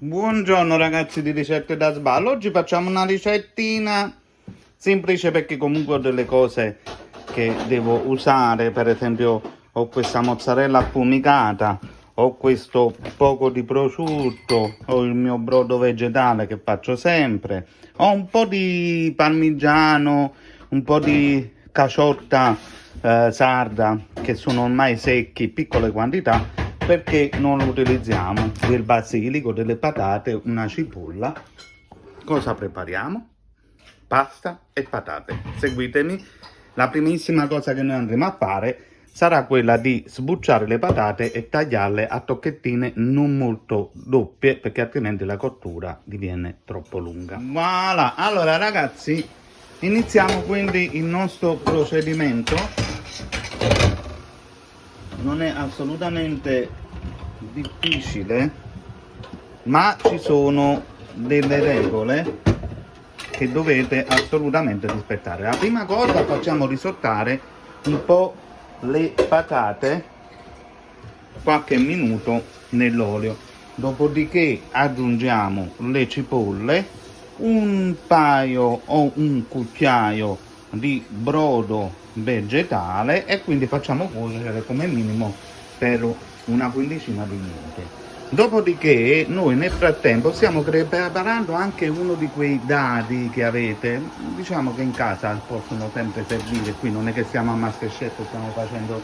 Buongiorno ragazzi di ricette da sballo. Oggi facciamo una ricettina semplice perché comunque ho delle cose che devo usare. Per esempio ho questa mozzarella affumicata, ho questo poco di prosciutto, ho il mio brodo vegetale che faccio sempre, ho un po' di parmigiano, un po' di caciotta sarda che sono ormai secchi, piccole quantità, perché non lo utilizziamo, del basilico, delle patate, una cipolla. Cosa prepariamo? Pasta e patate. Seguitemi. La primissima cosa che noi andremo a fare sarà quella di sbucciare le patate e tagliarle a tocchettine non molto doppie, perché altrimenti la cottura diviene troppo lunga. Voilà, allora ragazzi, iniziamo quindi il nostro procedimento. Non è assolutamente difficile, ma ci sono delle regole che dovete assolutamente rispettare. La prima cosa, facciamo risottare un po' le patate qualche minuto nell'olio, dopodiché aggiungiamo le cipolle, un paio o un cucchiaio di brodo vegetale e quindi facciamo cuocere come minimo per una quindicina di minuti. Dopodiché noi nel frattempo stiamo preparando anche uno di quei dadi che avete, diciamo che in casa possono sempre servire. Qui non è che siamo a MasterChef, stiamo facendo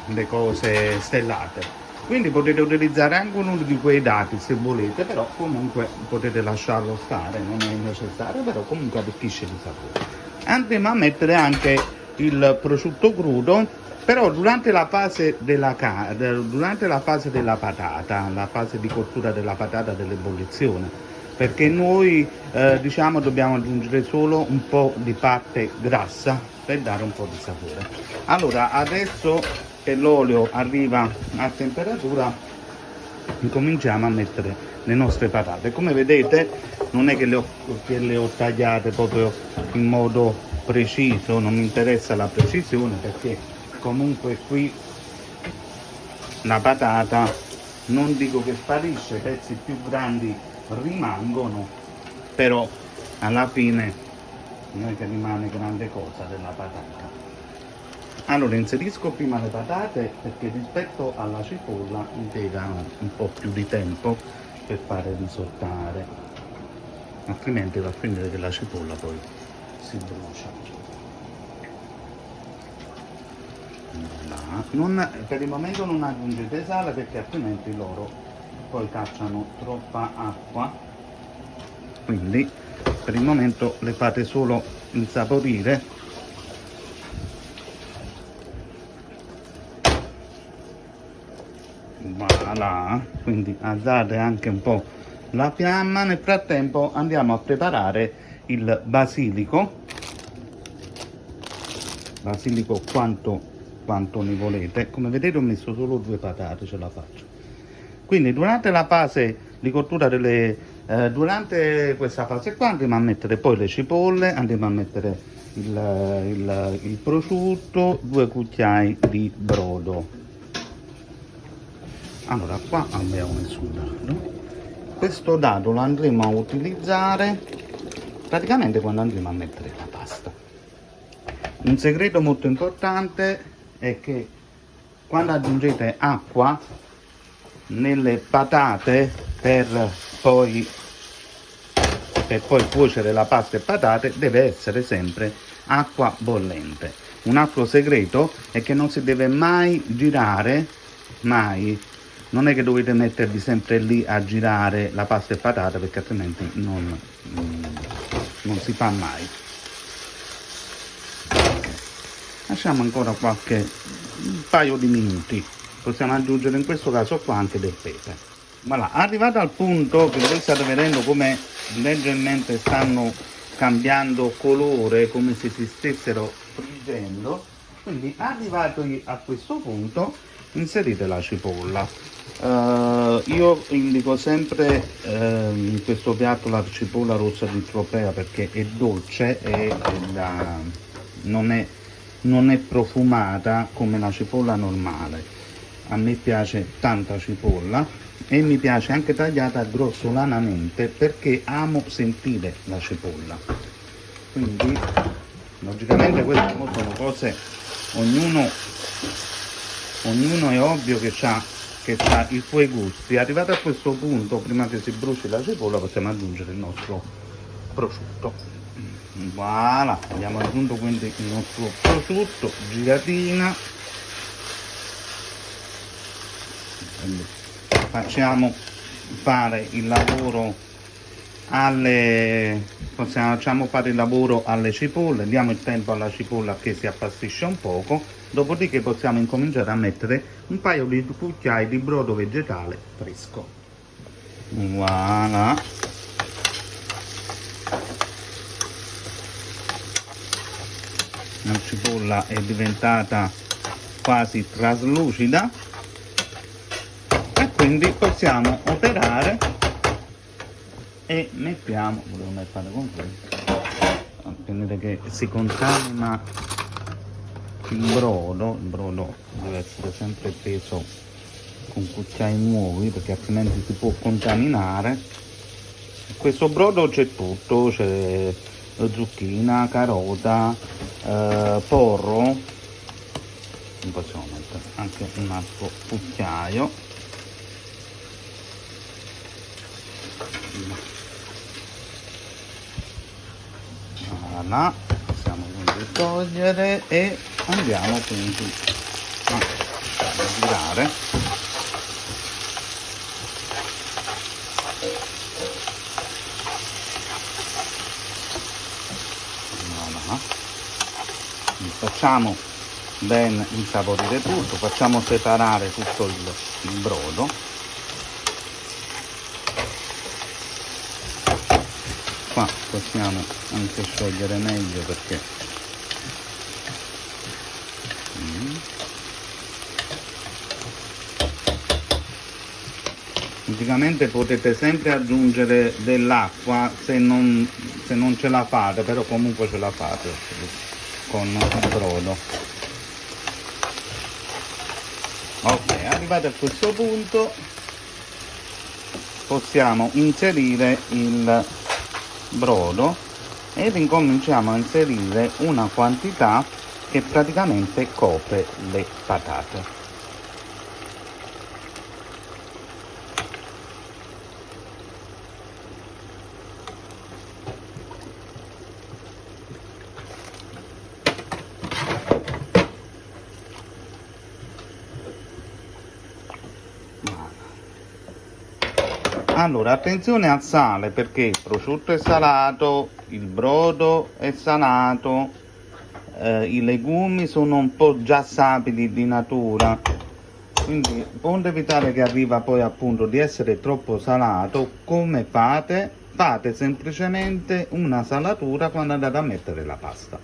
le cose stellate, quindi potete utilizzare anche uno di quei dati se volete, però comunque potete lasciarlo stare, non è necessario, però comunque arricchisce di sapore. Andremo a mettere anche il prosciutto crudo, però durante la fase della patata, la fase di cottura della patata, dell'ebollizione, perché noi diciamo dobbiamo aggiungere solo un po' di parte grassa per dare un po' di sapore. Allora adesso che l'olio arriva a temperatura incominciamo a mettere le nostre patate. Come vedete non è che le ho tagliate proprio in modo preciso, non mi interessa la precisione, perché comunque qui la patata non dico che sparisce, pezzi più grandi rimangono, però alla fine non è che rimane grande cosa della patata. Allora inserisco prima le patate perché rispetto alla cipolla impiegano un po' più di tempo per fare risottare, altrimenti va a finire che la cipolla poi si brucia. Per il momento non aggiungete sale perché altrimenti loro poi cacciano troppa acqua, quindi per il momento le fate solo insaporire. Voilà, quindi alzate anche un po' la fiamma. Nel frattempo andiamo a preparare il basilico quanto ne volete. Come vedete ho messo solo 2 patate, ce la faccio. Quindi durante la fase di cottura durante questa fase qua andiamo a mettere poi le cipolle, andiamo a mettere il prosciutto, 2 cucchiai di brodo. Allora qua abbiamo messo un dado. Questo dado lo andremo a utilizzare praticamente quando andremo a mettere la pasta. Un segreto molto importante è che quando aggiungete acqua nelle patate per poi cuocere la pasta e patate deve essere sempre acqua bollente. Un altro segreto è che non si deve mai girare, mai. Non è che dovete mettervi sempre lì a girare la pasta e patate, perché altrimenti non si fa mai. Lasciamo ancora un paio di minuti. Possiamo aggiungere in questo caso qua anche del pepe. Voilà, arrivato al punto che voi state vedendo come leggermente stanno cambiando colore, come se si stessero friggendo, quindi arrivati a questo punto inserite la cipolla. Io indico sempre in questo piatto la cipolla rossa di Tropea perché è dolce e non è profumata come la cipolla normale. a me piace tanta cipolla e mi piace anche tagliata grossolanamente perché amo sentire la cipolla. Quindi logicamente queste sono cose, ognuno è ovvio che ha i suoi gusti. Arrivato a questo punto, prima che si bruci la cipolla, possiamo aggiungere il nostro prosciutto. Voilà, abbiamo aggiunto quindi il nostro prosciutto, giratina. Quindi facciamo fare il lavoro facciamo fare il lavoro alle cipolle, diamo il tempo alla cipolla che si appassisce un poco, dopodiché possiamo incominciare a mettere un paio di cucchiai di brodo vegetale fresco. Voilà. La cipolla è diventata quasi traslucida e quindi possiamo operare e mettiamo, volevo fare con questo, a vedere che si contamina il brodo deve essere sempre preso con cucchiai nuovi perché altrimenti si può contaminare. Questo brodo c'è tutto, c'è zucchina, carota, porro, possiamo mettere anche un altro cucchiaio. Voilà, possiamo quindi togliere e andiamo quindi a girare. Voilà. Facciamo ben insaporire tutto, facciamo separare tutto il brodo. Qua possiamo anche sciogliere meglio perché praticamente potete sempre aggiungere dell'acqua se non ce la fate, però comunque ce la fate con il brodo. Ok, arrivati a questo punto possiamo inserire il brodo ed incominciamo a inserire una quantità che praticamente copre le patate. Allora, attenzione al sale perché il prosciutto è salato, il brodo è salato, i legumi sono un po' già sapidi di natura, quindi onde evitare che arriva poi appunto di essere troppo salato, come fate? Fate semplicemente una salatura quando andate a mettere la pasta.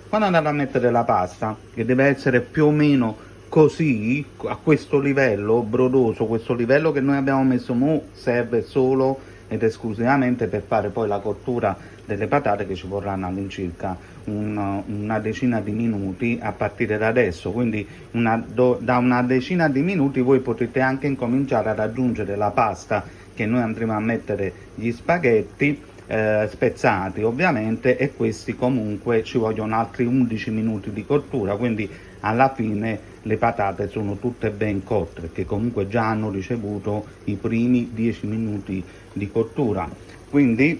Quando andate a mettere la pasta, che deve essere più o meno così, a questo livello brodoso, questo livello che noi abbiamo messo mo, serve solo ed esclusivamente per fare poi la cottura delle patate, che ci vorranno all'incirca una decina di minuti a partire da adesso. Quindi da una decina di minuti voi potete anche incominciare ad aggiungere la pasta che noi andremo a mettere gli spaghetti spezzati ovviamente, e questi comunque ci vogliono altri 11 minuti di cottura, quindi alla fine le patate sono tutte ben cotte perché comunque già hanno ricevuto i primi 10 minuti di cottura. Quindi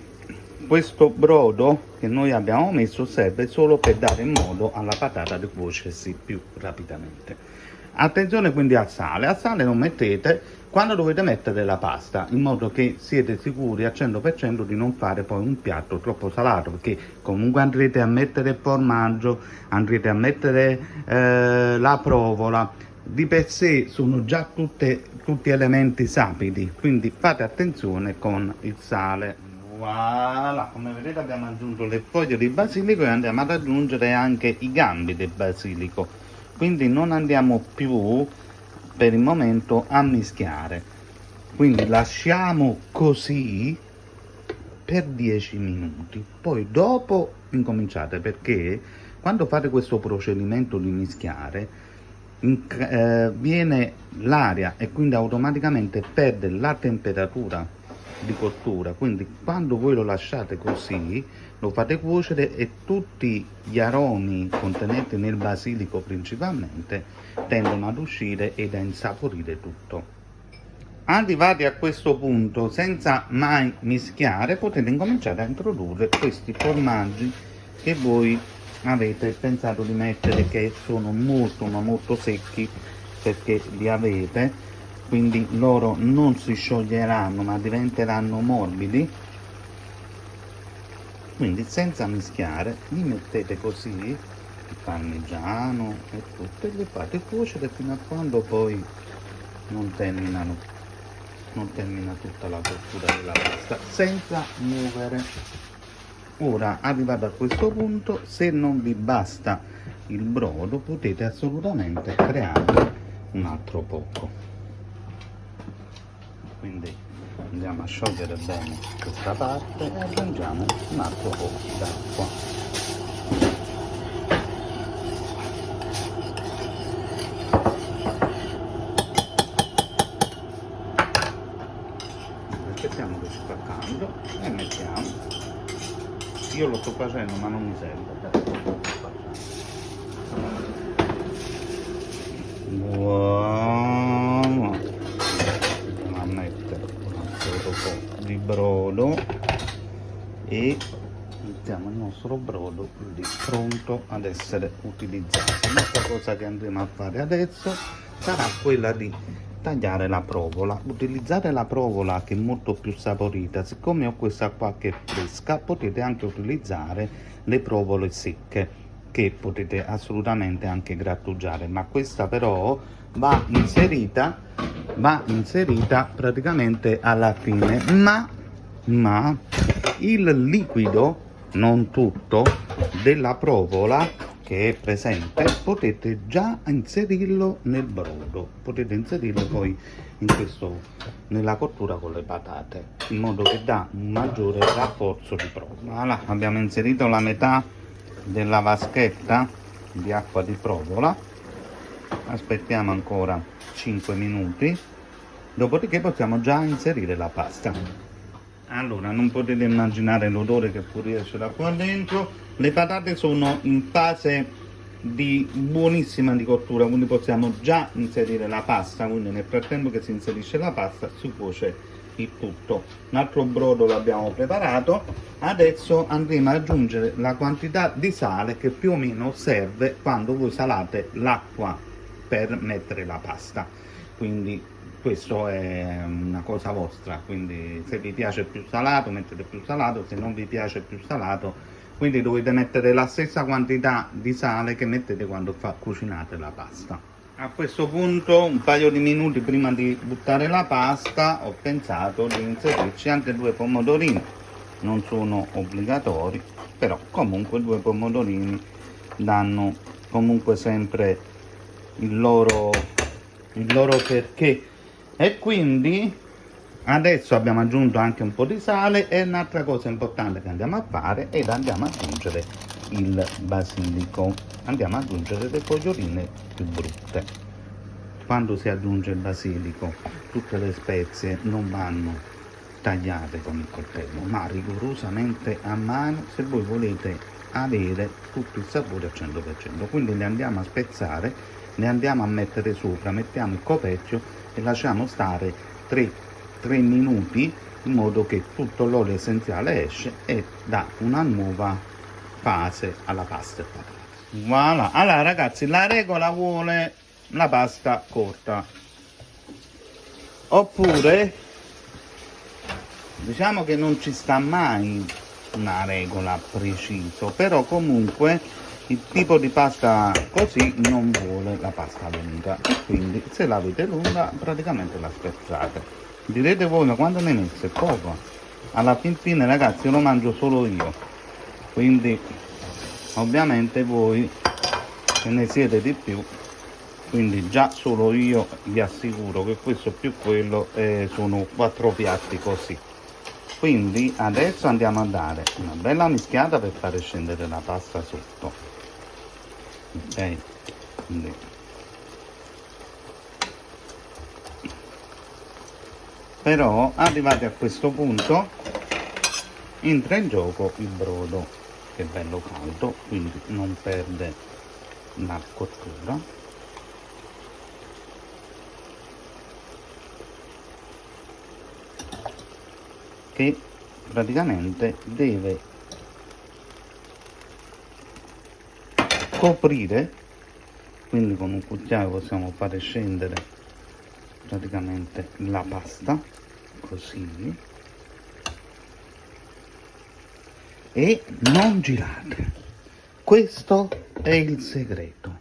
questo brodo che noi abbiamo messo serve solo per dare modo alla patata di cuocersi più rapidamente. Attenzione quindi al sale lo mettete quando dovete mettere la pasta, in modo che siete sicuri al 100% di non fare poi un piatto troppo salato, perché comunque andrete a mettere il formaggio, andrete a mettere la provola, di per sé sono già tutti elementi sapidi, quindi fate attenzione con il sale. Voilà, come vedete abbiamo aggiunto le foglie di basilico e andiamo ad aggiungere anche i gambi del basilico, quindi non andiamo più per il momento a mischiare, quindi lasciamo così per 10 minuti, poi dopo incominciate, perché quando fate questo procedimento di mischiare viene l'aria e quindi automaticamente perde la temperatura di cottura. Quindi quando voi lo lasciate così, lo fate cuocere e tutti gli aromi contenuti nel basilico principalmente tendono ad uscire ed a insaporire tutto. Arrivati a questo punto, senza mai mischiare, potete incominciare a introdurre questi formaggi che voi avete pensato di mettere, che sono molto ma molto secchi perché li avete, quindi loro non si scioglieranno ma diventeranno morbidi. Quindi senza mischiare li mettete così, il parmigiano e tutto, e li fate cuocere fino a quando poi non termina tutta la cottura della pasta, senza muovere. Ora, arrivato a questo punto, se non vi basta il brodo, potete assolutamente creare un altro poco. Quindi andiamo a sciogliere bene questa parte e aggiungiamo un altro po' d'acqua. Aspettiamo che si fa caldo e mettiamo. Io lo sto facendo ma non mi serve. Buono. Andiamo a mettere un altro po' di brodo e mettiamo il nostro brodo lì pronto ad essere utilizzato. L'altra cosa che andremo a fare adesso sarà quella di tagliare la provola. Utilizzate la provola che è molto più saporita. Siccome ho questa qua che è fresca, potete anche utilizzare le provole secche che potete assolutamente anche grattugiare, ma questa però va inserita praticamente alla fine, ma il liquido, non tutto, della provola che è presente, potete già inserirlo nel brodo, potete inserirlo poi nella cottura con le patate, in modo che dà un maggiore rafforzo di provola. Voilà, abbiamo inserito la metà della vaschetta di acqua di provola, aspettiamo ancora 5 minuti, dopodiché possiamo già inserire la pasta. Allora, non potete immaginare l'odore che fuoriesce da qua dentro. Le patate sono in fase di buonissima di cottura, quindi possiamo già inserire la pasta. Quindi nel frattempo che si inserisce la pasta si cuoce il tutto. Un altro brodo l'abbiamo preparato, adesso andremo ad aggiungere la quantità di sale che più o meno serve quando voi salate l'acqua per mettere la pasta. Quindi questo è una cosa vostra, quindi se vi piace più salato mettete più salato, se non vi piace più salato, quindi dovete mettere la stessa quantità di sale che mettete quando cucinate la pasta. A questo punto, un paio di minuti prima di buttare la pasta, ho pensato di inserirci anche 2 pomodorini. Non sono obbligatori, però comunque 2 pomodorini danno comunque sempre il loro perché. E quindi adesso abbiamo aggiunto anche un po' di sale, e un'altra cosa importante che andiamo a fare è andiamo ad aggiungere il basilico, andiamo ad aggiungere le foglioline più brutte. Quando si aggiunge il basilico, tutte le spezie non vanno tagliate con il coltello, ma rigorosamente a mano, se voi volete avere tutto il sapore al 100%. Quindi le andiamo a spezzare, le andiamo a mettere sopra, mettiamo il coperchio e lasciamo stare 3 minuti, in modo che tutto l'olio essenziale esce e dà una nuova fase alla pasta e patate. Voilà, allora ragazzi, la regola vuole la pasta corta, oppure diciamo che non ci sta mai una regola precisa, però comunque il tipo di pasta così non vuole la pasta lunga, e quindi se l'avete lunga praticamente la spezzate. Direte voi, ma quando ne mette? Poco. Alla fine ragazzi, io lo mangio solo io, quindi ovviamente voi che ne siete di più, quindi già solo io vi assicuro che questo più quello sono 4 piatti così. Quindi adesso andiamo a dare una bella mischiata per fare scendere la pasta sotto. Ok, quindi Però arrivati a questo punto entra in gioco il brodo, che è bello caldo, quindi non perde la cottura. Che praticamente deve coprire, quindi con un cucchiaio possiamo fare scendere praticamente la pasta così, e non girate. Questo è il segreto,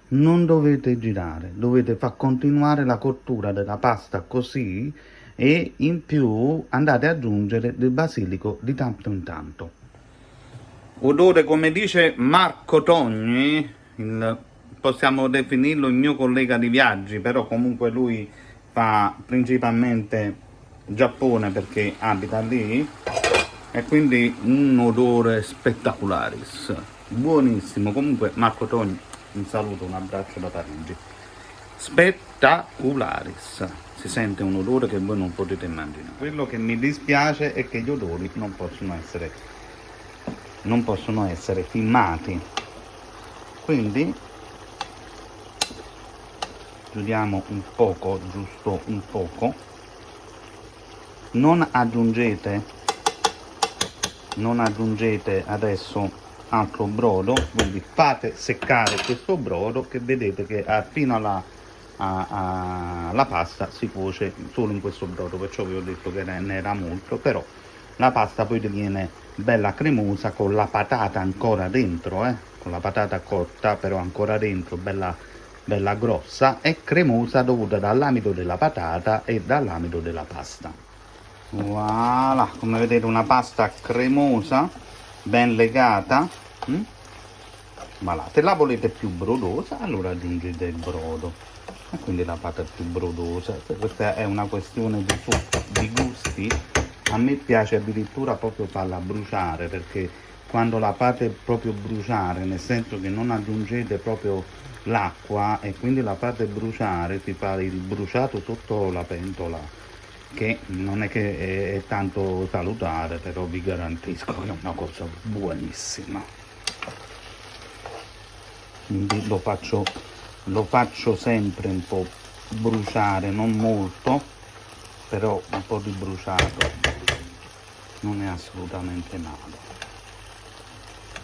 non dovete girare, dovete far continuare la cottura della pasta così, e in più andate ad aggiungere del basilico di tanto in tanto. Odore, come dice Marco Togni, possiamo definirlo il mio collega di viaggi, però comunque lui fa principalmente Giappone perché abita lì, e quindi un odore spettacularis, buonissimo. Comunque Marco Togni, un saluto, un abbraccio da Parigi. Spettacularis, si sente un odore che voi non potete immaginare. Quello che mi dispiace è che gli odori non possono essere filmati, quindi chiudiamo un poco, giusto un poco. Non aggiungete adesso altro brodo, quindi fate seccare questo brodo, che vedete che fino alla pasta si cuoce solo in questo brodo, perciò vi ho detto che ne era molto. Però la pasta poi diviene bella cremosa con la patata ancora dentro, con la patata cotta però ancora dentro, bella grossa e cremosa, dovuta dall'amido della patata e dall'amido della pasta. Voilà, come vedete una pasta cremosa, ben legata. Ma se la volete più brodosa, allora aggiungete il brodo, e quindi la fate più brodosa. Questa è una questione di gusti. A me piace addirittura proprio farla bruciare, perché quando la fate proprio bruciare, nel senso che non aggiungete proprio l'acqua e quindi la fate bruciare, si fa il bruciato sotto la pentola, che non è che è tanto salutare, però vi garantisco che è una cosa buonissima. Quindi lo faccio sempre un po' bruciare, non molto, però un po' di bruciato non è assolutamente male.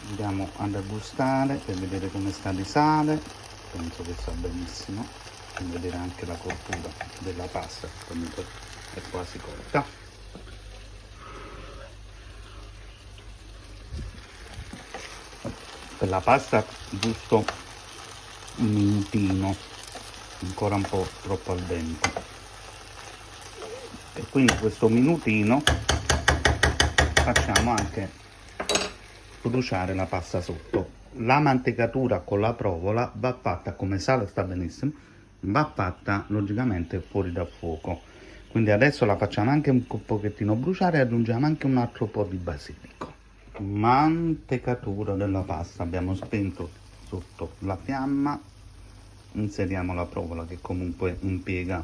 Andiamo ad gustare per vedere come sta di sale. Penso che sta benissimo, per vedere anche la cottura della pasta, comunque è quasi cotta. Per la pasta giusto un minutino, ancora un po' troppo al dente, e quindi questo minutino facciamo anche bruciare la pasta sotto. La mantecatura con la provola va fatta, come sale sta benissimo, va fatta logicamente fuori dal fuoco. Quindi adesso la facciamo anche un pochettino bruciare e aggiungiamo anche un altro po' di basilico. Mantecatura della pasta, abbiamo spento sotto la fiamma, inseriamo la provola che comunque impiega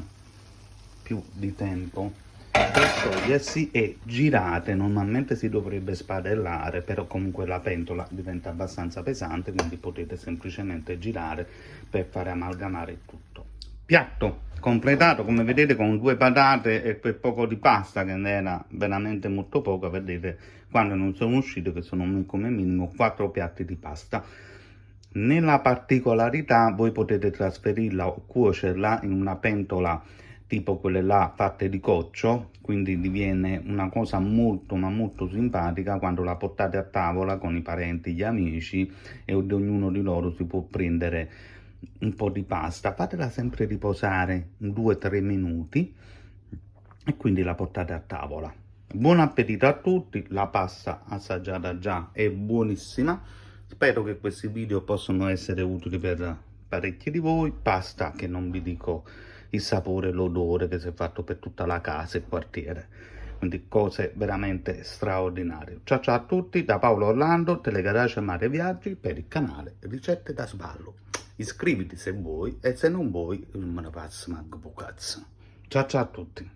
più di tempo per sciogliersi, e girate. Normalmente si dovrebbe spadellare, però comunque la pentola diventa abbastanza pesante, quindi potete semplicemente girare per fare amalgamare il tutto. Piatto completato, come vedete, con 2 patate e quel poco di pasta, che ne era veramente molto poco. Vedete, quando non sono uscito, che sono come minimo 4 piatti di pasta. Nella particolarità voi potete trasferirla o cuocerla in una pentola tipo quelle là fatte di coccio, quindi diviene una cosa molto ma molto simpatica quando la portate a tavola con i parenti, gli amici, e ognuno di loro si può prendere un po' di pasta. Fatela sempre riposare 2-3 minuti e quindi la portate a tavola. Buon appetito a tutti, la pasta assaggiata già è buonissima. Spero che questi video possano essere utili per parecchi di voi. Pasta che non vi dico il sapore, l'odore che si è fatto per tutta la casa e il quartiere, quindi cose veramente straordinarie. Ciao ciao a tutti da Paolo Orlando, Telegarace Mare Viaggi, per il canale Ricette da Sballo. Iscriviti se vuoi, e se non vuoi non me ne passa manco un cazzo. Ciao ciao a tutti.